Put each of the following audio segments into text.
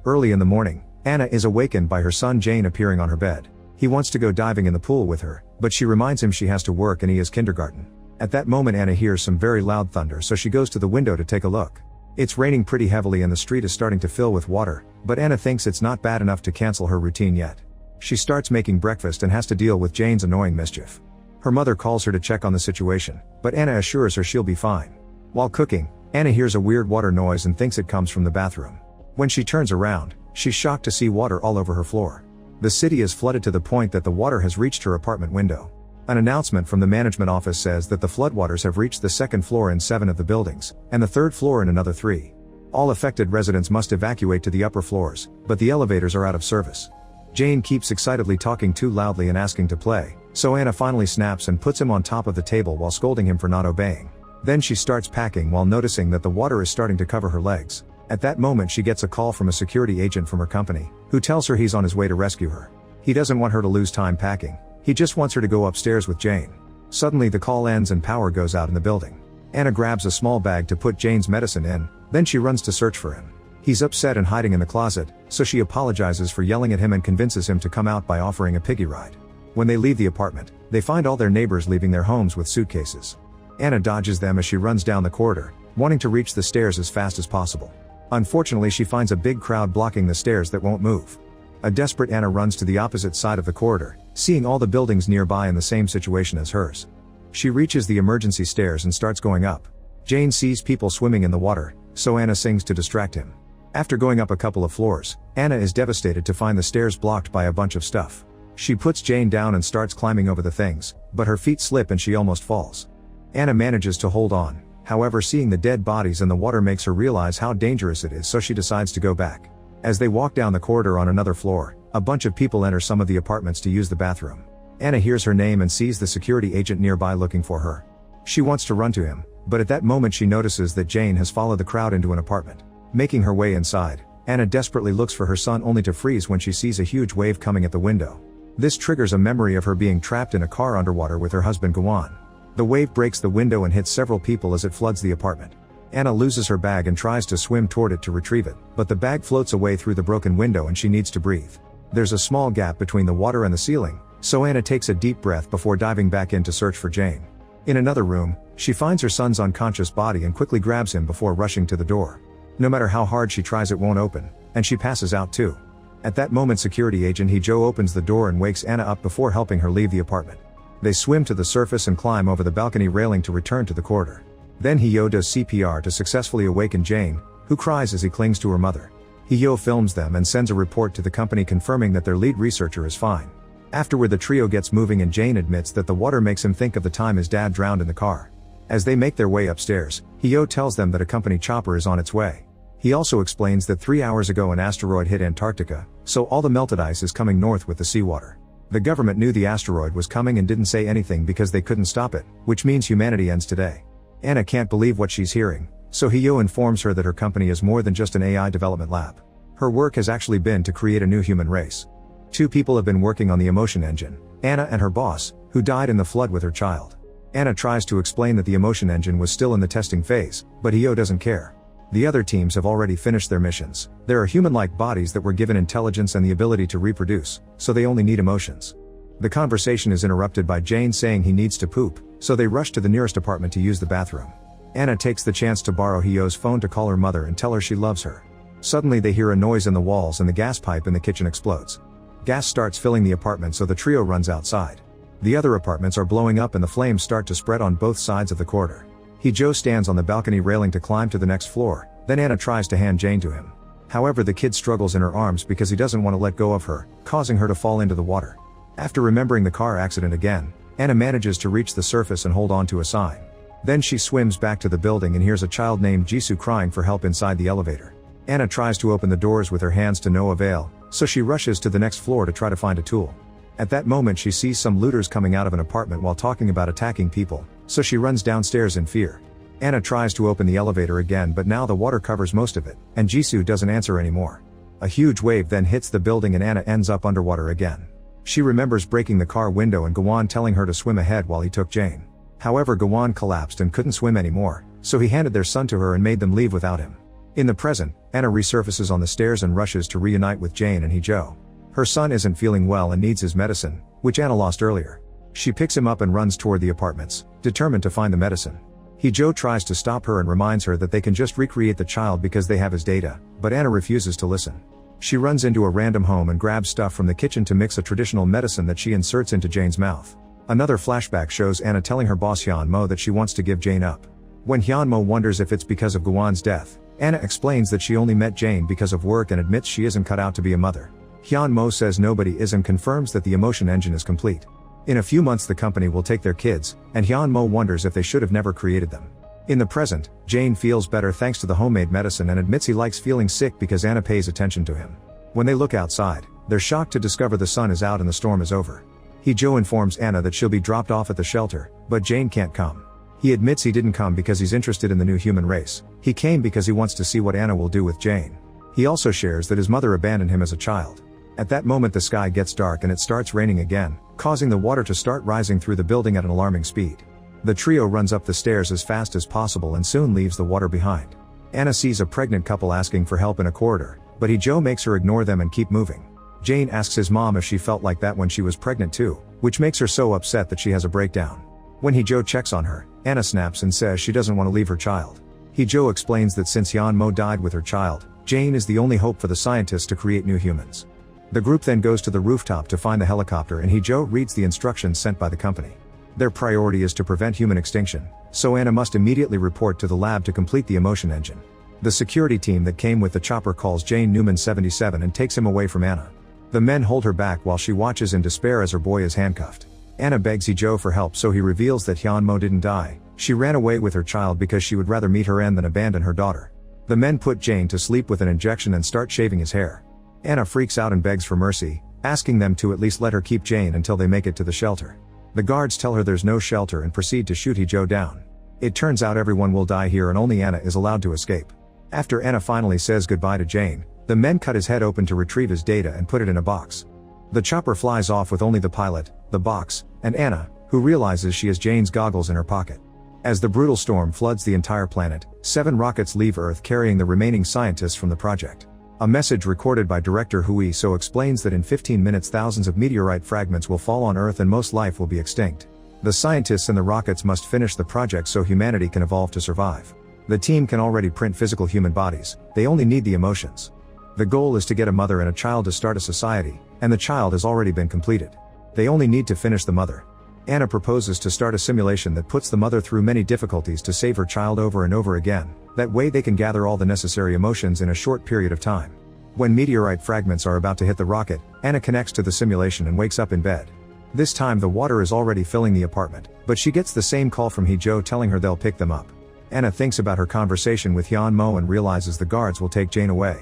Early in the morning, Anna is awakened by her son Jane appearing on her bed. He wants to go diving in the pool with her, but she reminds him she has to work and he is kindergarten. At that moment Anna hears some very loud thunder, so she goes to the window to take a look. It's raining pretty heavily and the street is starting to fill with water, but Anna thinks it's not bad enough to cancel her routine yet. She starts making breakfast and has to deal with Jane's annoying mischief. Her mother calls her to check on the situation, but Anna assures her she'll be fine. While cooking, Anna hears a weird water noise and thinks it comes from the bathroom. When she turns around, she's shocked to see water all over her floor. The city is flooded to the point that the water has reached her apartment window. An announcement from the management office says that the floodwaters have reached the second floor in 7 of the buildings, and the third floor in another 3. All affected residents must evacuate to the upper floors, but the elevators are out of service. Jane keeps excitedly talking too loudly and asking to play, so Anna finally snaps and puts him on top of the table while scolding him for not obeying. Then she starts packing while noticing that the water is starting to cover her legs. At that moment she gets a call from a security agent from her company, who tells her he's on his way to rescue her. He doesn't want her to lose time packing, he just wants her to go upstairs with Jane. Suddenly the call ends and power goes out in the building. Anna grabs a small bag to put Jane's medicine in, then she runs to search for him. He's upset and hiding in the closet, so she apologizes for yelling at him and convinces him to come out by offering a piggy ride. When they leave the apartment, they find all their neighbors leaving their homes with suitcases. Anna dodges them as she runs down the corridor, wanting to reach the stairs as fast as possible. Unfortunately she finds a big crowd blocking the stairs that won't move. A desperate Anna runs to the opposite side of the corridor, seeing all the buildings nearby in the same situation as hers. She reaches the emergency stairs and starts going up. Jane sees people swimming in the water, so Anna sings to distract him. After going up a couple of floors, Anna is devastated to find the stairs blocked by a bunch of stuff. She puts Jane down and starts climbing over the things, but her feet slip and she almost falls. Anna manages to hold on, however seeing the dead bodies in the water makes her realize how dangerous it is, so she decides to go back. As they walk down the corridor on another floor, a bunch of people enter some of the apartments to use the bathroom. Anna hears her name and sees the security agent nearby looking for her. She wants to run to him, but at that moment she notices that Jane has followed the crowd into an apartment. Making her way inside, Anna desperately looks for her son only to freeze when she sees a huge wave coming at the window. This triggers a memory of her being trapped in a car underwater with her husband Gawan. The wave breaks the window and hits several people as it floods the apartment. Anna loses her bag and tries to swim toward it to retrieve it, but the bag floats away through the broken window and she needs to breathe. There's a small gap between the water and the ceiling, so Anna takes a deep breath before diving back in to search for Jane. In another room, she finds her son's unconscious body and quickly grabs him before rushing to the door. No matter how hard she tries it won't open, and she passes out too. At that moment security agent He-jo opens the door and wakes Anna up before helping her leave the apartment. They swim to the surface and climb over the balcony railing to return to the corridor. Then Hyo does CPR to successfully awaken Jane, who cries as he clings to her mother. Hyo films them and sends a report to the company confirming that their lead researcher is fine. Afterward the trio gets moving and Jane admits that the water makes him think of the time his dad drowned in the car. As they make their way upstairs, Hyo tells them that a company chopper is on its way. He also explains that 3 hours ago an asteroid hit Antarctica, so all the melted ice is coming north with the seawater. The government knew the asteroid was coming and didn't say anything because they couldn't stop it, which means humanity ends today. Anna can't believe what she's hearing, so Hyo informs her that her company is more than just an AI development lab. Her work has actually been to create a new human race. 2 people have been working on the emotion engine, Anna and her boss, who died in the flood with her child. Anna tries to explain that the emotion engine was still in the testing phase, but Hyo doesn't care. The other teams have already finished their missions. There are human-like bodies that were given intelligence and the ability to reproduce, so they only need emotions. The conversation is interrupted by Jane saying he needs to poop, so they rush to the nearest apartment to use the bathroom. Anna takes the chance to borrow Hyo's phone to call her mother and tell her she loves her. Suddenly they hear a noise in the walls and the gas pipe in the kitchen explodes. Gas starts filling the apartment, so the trio runs outside. The other apartments are blowing up and the flames start to spread on both sides of the corridor. Hyo stands on the balcony railing to climb to the next floor, then Anna tries to hand Jane to him. However the kid struggles in her arms because he doesn't want to let go of her, causing her to fall into the water. After remembering the car accident again, Anna manages to reach the surface and hold on to a sign. Then she swims back to the building and hears a child named Jisoo crying for help inside the elevator. Anna tries to open the doors with her hands to no avail, so she rushes to the next floor to try to find a tool. At that moment she sees some looters coming out of an apartment while talking about attacking people, so she runs downstairs in fear. Anna tries to open the elevator again, but now the water covers most of it, and Jisoo doesn't answer anymore. A huge wave then hits the building and Anna ends up underwater again. She remembers breaking the car window and Gawan telling her to swim ahead while he took Jane. However Gawan collapsed and couldn't swim anymore, so he handed their son to her and made them leave without him. In the present, Anna resurfaces on the stairs and rushes to reunite with Jane and Hee-jo. Her son isn't feeling well and needs his medicine, which Anna lost earlier. She picks him up and runs toward the apartments, determined to find the medicine. Hee-jo tries to stop her and reminds her that they can just recreate the child because they have his data, but Anna refuses to listen. She runs into a random home and grabs stuff from the kitchen to mix a traditional medicine that she inserts into Jane's mouth. Another flashback shows Anna telling her boss Hyun-mo that she wants to give Jane up. When Hyun-mo wonders if it's because of Gwan's death, Anna explains that she only met Jane because of work and admits she isn't cut out to be a mother. Hyun-mo says nobody is and confirms that the emotion engine is complete. In a few months the company will take their kids, and Hyun-mo wonders if they should have never created them. In the present, Jane feels better thanks to the homemade medicine and admits he likes feeling sick because Anna pays attention to him. When they look outside, they're shocked to discover the sun is out and the storm is over. Hee-jo informs Anna that she'll be dropped off at the shelter, but Jane can't come. He admits he didn't come because he's interested in the new human race. He came because he wants to see what Anna will do with Jane. He also shares that his mother abandoned him as a child. At that moment the sky gets dark and it starts raining again, causing the water to start rising through the building at an alarming speed. The trio runs up the stairs as fast as possible and soon leaves the water behind. Anna sees a pregnant couple asking for help in a corridor, but Hee-jo makes her ignore them and keep moving. Jane asks his mom if she felt like that when she was pregnant too, which makes her so upset that she has a breakdown. When Hee-jo checks on her, Anna snaps and says she doesn't want to leave her child. Hee-jo explains that since Hyun-mo died with her child, Jane is the only hope for the scientists to create new humans. The group then goes to the rooftop to find the helicopter and Hee-jo reads the instructions sent by the company. Their priority is to prevent human extinction, so Anna must immediately report to the lab to complete the emotion engine. The security team that came with the chopper calls Jane Newman 77 and takes him away from Anna. The men hold her back while she watches in despair as her boy is handcuffed. Anna begs Hee-jo for help so he reveals that Hyun-mo didn't die. She ran away with her child because she would rather meet her end than abandon her daughter. The men put Jane to sleep with an injection and start shaving his hair. Anna freaks out and begs for mercy, asking them to at least let her keep Jane until they make it to the shelter. The guards tell her there's no shelter and proceed to shoot Hee-jo down. It turns out everyone will die here and only Anna is allowed to escape. After Anna finally says goodbye to Jane, the men cut his head open to retrieve his data and put it in a box. The chopper flies off with only the pilot, the box, and Anna, who realizes she has Jane's goggles in her pocket. As the brutal storm floods the entire planet, 7 rockets leave Earth carrying the remaining scientists from the project. A message recorded by director Hui So explains that in 15 minutes thousands of meteorite fragments will fall on Earth and most life will be extinct. The scientists and the rockets must finish the project so humanity can evolve to survive. The team can already print physical human bodies, they only need the emotions. The goal is to get a mother and a child to start a society, and the child has already been completed. They only need to finish the mother. Anna proposes to start a simulation that puts the mother through many difficulties to save her child over and over again, that way they can gather all the necessary emotions in a short period of time. When meteorite fragments are about to hit the rocket, Anna connects to the simulation and wakes up in bed. This time the water is already filling the apartment, but she gets the same call from Hee-jo telling her they'll pick them up. Anna thinks about her conversation with Hyun-mo and realizes the guards will take Jane away.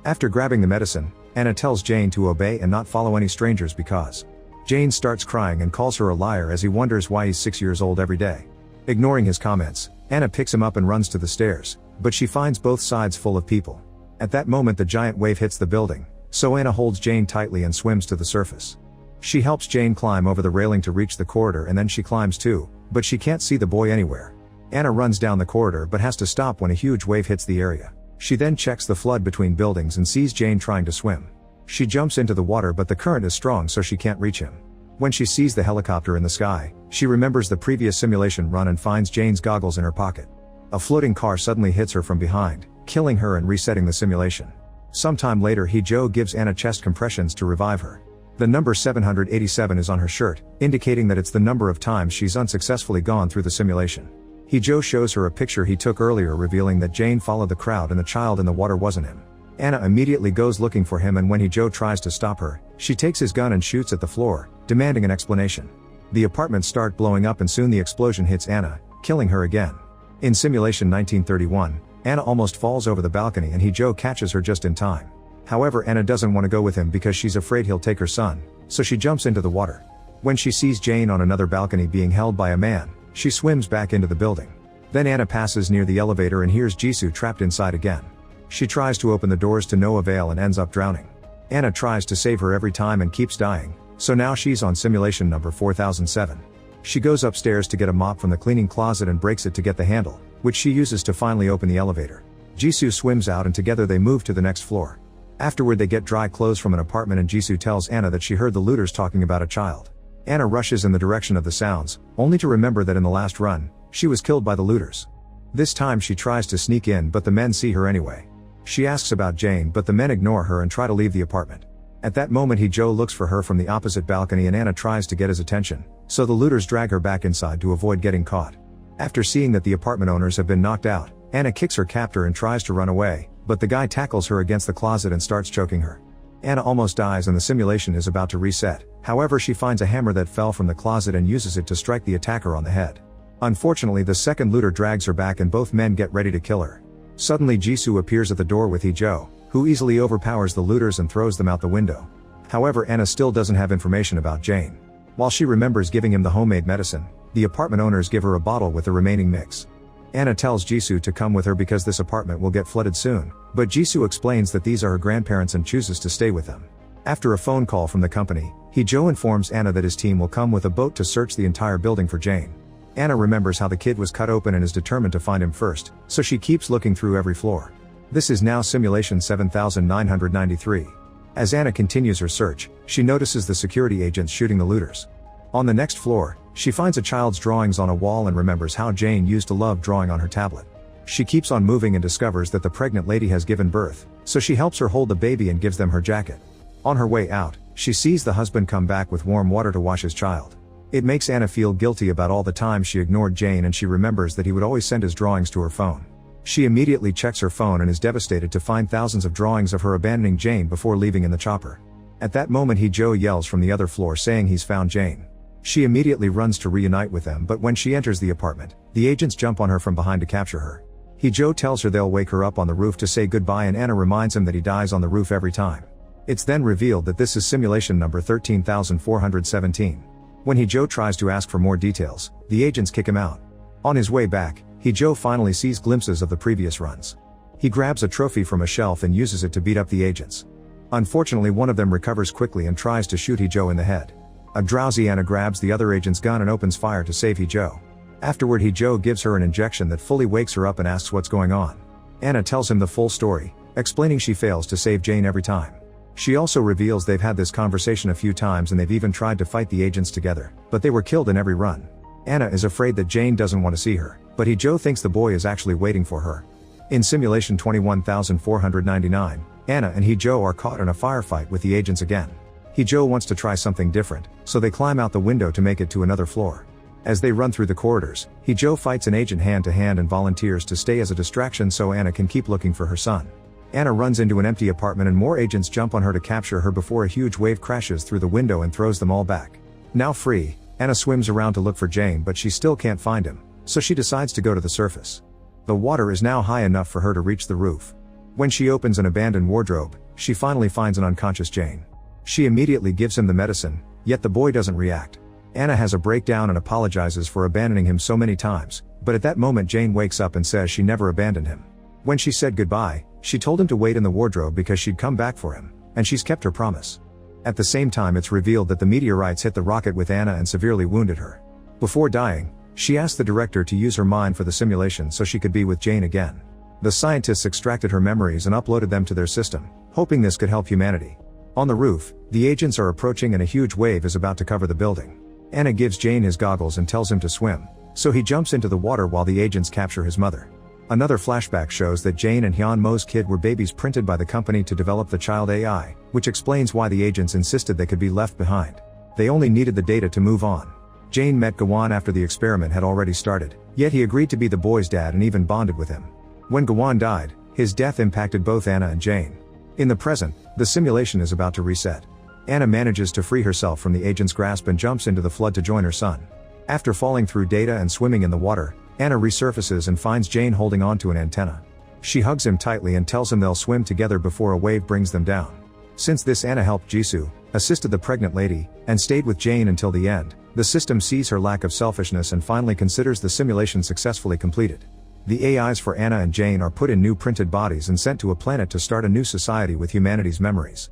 After grabbing the medicine, Anna tells Jane to obey and not follow any strangers because Jane starts crying and calls her a liar as he wonders why he's 6 years old every day. Ignoring his comments, Anna picks him up and runs to the stairs, but she finds both sides full of people. At that moment the giant wave hits the building, so Anna holds Jane tightly and swims to the surface. She helps Jane climb over the railing to reach the corridor and then she climbs too, but she can't see the boy anywhere. Anna runs down the corridor but has to stop when a huge wave hits the area. She then checks the flood between buildings and sees Jane trying to swim. She jumps into the water but the current is strong so she can't reach him. When she sees the helicopter in the sky, she remembers the previous simulation run and finds Jane's goggles in her pocket. A floating car suddenly hits her from behind, killing her and resetting the simulation. Sometime later Hee-jo gives Anna chest compressions to revive her. The number 787 is on her shirt, indicating that it's the number of times she's unsuccessfully gone through the simulation. Hee-jo shows her a picture he took earlier revealing that Jane followed the crowd and the child in the water wasn't him. Anna immediately goes looking for him and when Hee-jo tries to stop her, she takes his gun and shoots at the floor, demanding an explanation. The apartments start blowing up and soon the explosion hits Anna, killing her again. In simulation 1931, Anna almost falls over the balcony and Hee-jo catches her just in time. However, Anna doesn't want to go with him because she's afraid he'll take her son, so she jumps into the water. When she sees Jane on another balcony being held by a man, she swims back into the building. Then Anna passes near the elevator and hears Jisoo trapped inside again. She tries to open the doors to no avail and ends up drowning. Anna tries to save her every time and keeps dying, so now she's on simulation number 4007. She goes upstairs to get a mop from the cleaning closet and breaks it to get the handle, which she uses to finally open the elevator. Jisoo swims out and together they move to the next floor. Afterward they get dry clothes from an apartment and Jisoo tells Anna that she heard the looters talking about a child. Anna rushes in the direction of the sounds, only to remember that in the last run, she was killed by the looters. This time she tries to sneak in but the men see her anyway. She asks about Jane but the men ignore her and try to leave the apartment. At that moment Hee-jo looks for her from the opposite balcony and Anna tries to get his attention, so the looters drag her back inside to avoid getting caught. After seeing that the apartment owners have been knocked out, Anna kicks her captor and tries to run away, but the guy tackles her against the closet and starts choking her. Anna almost dies and the simulation is about to reset, however she finds a hammer that fell from the closet and uses it to strike the attacker on the head. Unfortunately the second looter drags her back and both men get ready to kill her. Suddenly Jisoo appears at the door with Hee-jo, who easily overpowers the looters and throws them out the window. However Anna still doesn't have information about Jane. While she remembers giving him the homemade medicine, the apartment owners give her a bottle with the remaining mix. Anna tells Jisoo to come with her because this apartment will get flooded soon, but Jisoo explains that these are her grandparents and chooses to stay with them. After a phone call from the company, Hee-jo informs Anna that his team will come with a boat to search the entire building for Jane. Anna remembers how the kid was cut open and is determined to find him first, so she keeps looking through every floor. This is now simulation 7993. As Anna continues her search, she notices the security agents shooting the looters. On the next floor, she finds a child's drawings on a wall and remembers how Jane used to love drawing on her tablet. She keeps on moving and discovers that the pregnant lady has given birth, so she helps her hold the baby and gives them her jacket. On her way out, she sees the husband come back with warm water to wash his child. It makes Anna feel guilty about all the time she ignored Jane and she remembers that he would always send his drawings to her phone. She immediately checks her phone and is devastated to find thousands of drawings of her abandoning Jane before leaving in the chopper. At that moment Hee-jo yells from the other floor saying he's found Jane. She immediately runs to reunite with them but when she enters the apartment, the agents jump on her from behind to capture her. Hee-jo tells her they'll wake her up on the roof to say goodbye and Anna reminds him that he dies on the roof every time. It's then revealed that this is simulation number 13417. When Hee-jo tries to ask for more details, the agents kick him out. On his way back, Hee-jo finally sees glimpses of the previous runs. He grabs a trophy from a shelf and uses it to beat up the agents. Unfortunately one of them recovers quickly and tries to shoot Hee-jo in the head. A drowsy Anna grabs the other agent's gun and opens fire to save Hee-jo. Afterward Hee-jo gives her an injection that fully wakes her up and asks what's going on. Anna tells him the full story, explaining she fails to save Jane every time. She also reveals they've had this conversation a few times and they've even tried to fight the agents together, but they were killed in every run. Anna is afraid that Jane doesn't want to see her, but Hee-jo thinks the boy is actually waiting for her. In simulation 21499, Anna and Hee-jo are caught in a firefight with the agents again. Hee-jo wants to try something different, so they climb out the window to make it to another floor. As they run through the corridors, Hee-jo fights an agent hand to hand and volunteers to stay as a distraction so Anna can keep looking for her son. Anna runs into an empty apartment and more agents jump on her to capture her before a huge wave crashes through the window and throws them all back. Now free, Anna swims around to look for Jane but she still can't find him, so she decides to go to the surface. The water is now high enough for her to reach the roof. When she opens an abandoned wardrobe, she finally finds an unconscious Jane. She immediately gives him the medicine, yet the boy doesn't react. Anna has a breakdown and apologizes for abandoning him so many times, but at that moment Jane wakes up and says she never abandoned him. When she said goodbye, she told him to wait in the wardrobe because she'd come back for him, and she's kept her promise. At the same time it's revealed that the meteorites hit the rocket with Anna and severely wounded her. Before dying, she asked the director to use her mind for the simulation so she could be with Jane again. The scientists extracted her memories and uploaded them to their system, hoping this could help humanity. On the roof, the agents are approaching and a huge wave is about to cover the building. Anna gives Jane his goggles and tells him to swim, so he jumps into the water while the agents capture his mother. Another flashback shows that Jane and Hyun Mo's kid were babies printed by the company to develop the child AI, which explains why the agents insisted they could be left behind. They only needed the data to move on. Jane met Gawon after the experiment had already started, yet he agreed to be the boy's dad and even bonded with him. When Gawon died, his death impacted both Anna and Jane. In the present, the simulation is about to reset. Anna manages to free herself from the agent's grasp and jumps into the flood to join her son. After falling through data and swimming in the water, Anna resurfaces and finds Jane holding onto an antenna. She hugs him tightly and tells him they'll swim together before a wave brings them down. Since this, Anna helped Jisoo, assisted the pregnant lady, and stayed with Jane until the end. The system sees her lack of selfishness and finally considers the simulation successfully completed. The AIs for Anna and Jane are put in new printed bodies and sent to a planet to start a new society with humanity's memories.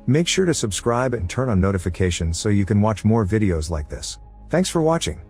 Make sure to subscribe and turn on notifications so you can watch more videos like this. Thanks for watching.